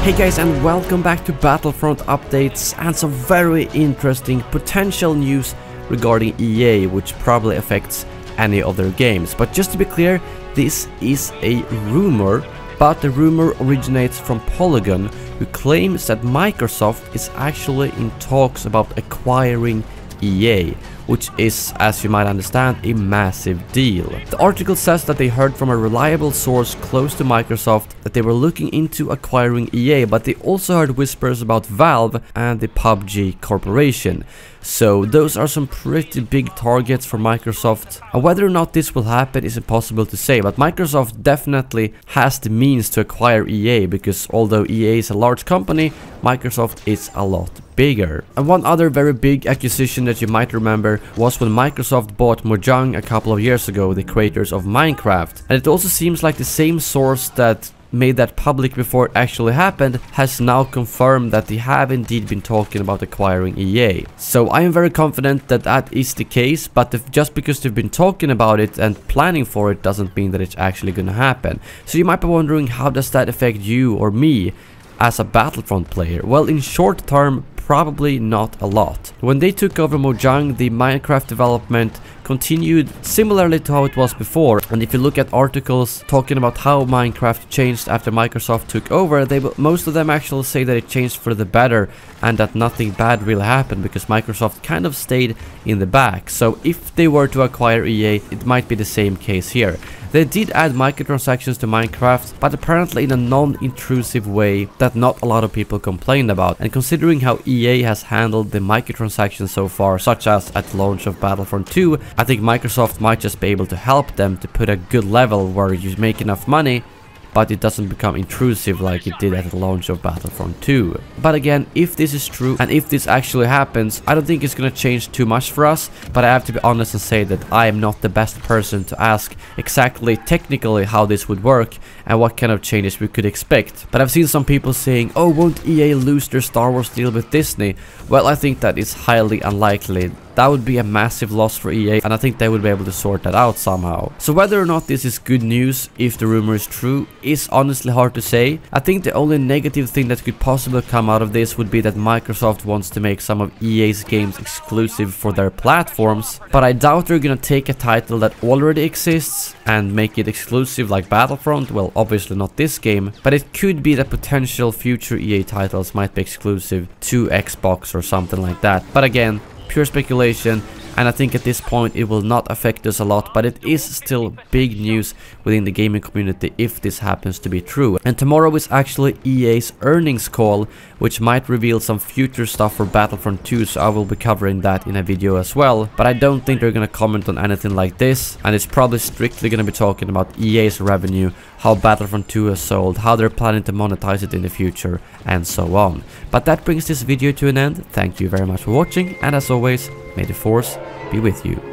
Hey guys, and welcome back to Battlefront updates and some very interesting potential news regarding EA, which probably affects any of their games. But just to be clear, this is a rumor, but the rumor originates from Polygon, who claims that Microsoft is actually in talks about acquiring EA, which is, as you might understand, a massive deal. The article says that they heard from a reliable source close to Microsoft that they were looking into acquiring EA, but they also heard whispers about Valve and the PUBG Corporation. So those are some pretty big targets for Microsoft, and whether or not this will happen is impossible to say, but Microsoft definitely has the means to acquire EA, because although EA is a large company, Microsoft is a lot bigger. And one other very big acquisition that you might remember was when Microsoft bought Mojang a couple of years ago, the creators of Minecraft. And it also seems like the same source that made that public before it actually happened has now confirmed that they have indeed been talking about acquiring EA. So I am very confident that that is the case, but just because they've been talking about it and planning for it doesn't mean that it's actually gonna happen. So you might be wondering, how does that affect you or me as a Battlefront player? Well, in short term, probably not a lot. When they took over Mojang, the Minecraft development continued similarly to how it was before, and if you look at articles talking about how Minecraft changed after Microsoft took over, most of them actually say that it changed for the better and that nothing bad really happened because Microsoft kind of stayed in the back. So if they were to acquire EA, it might be the same case here. They did add microtransactions to Minecraft, but apparently in a non-intrusive way that not a lot of people complained about. And considering how EA has handled the microtransactions so far, such as at the launch of Battlefront 2, I think Microsoft might just be able to help them to put a good level where you make enough money, but it doesn't become intrusive like it did at the launch of Battlefront 2. But again, if this is true and if this actually happens, I don't think it's gonna change too much for us, but I have to be honest and say that I am not the best person to ask exactly technically how this would work and what kind of changes we could expect. But I've seen some people saying, oh, won't EA lose their Star Wars deal with Disney? Well, I think that is highly unlikely. That would be a massive loss for EA, and I think they would be able to sort that out somehow. So whether or not this is good news, if the rumor is true, is honestly hard to say. I think the only negative thing that could possibly come out of this would be that Microsoft wants to make some of EA's games exclusive for their platforms, but I doubt they're gonna take a title that already exists and make it exclusive like Battlefront. Well, obviously not this game, but it could be that potential future EA titles might be exclusive to Xbox or something like that. But again, pure speculation, and I think at this point it will not affect us a lot, but it is still big news within the gaming community if this happens to be true. And tomorrow is actually EA's earnings call, which might reveal some future stuff for Battlefront 2, so I will be covering that in a video as well. But I don't think they're gonna comment on anything like this, and it's probably strictly gonna be talking about EA's revenue, how Battlefront 2 is sold, how they're planning to monetize it in the future, and so on. But that brings this video to an end. Thank you very much for watching, and as always, may the Force be with you.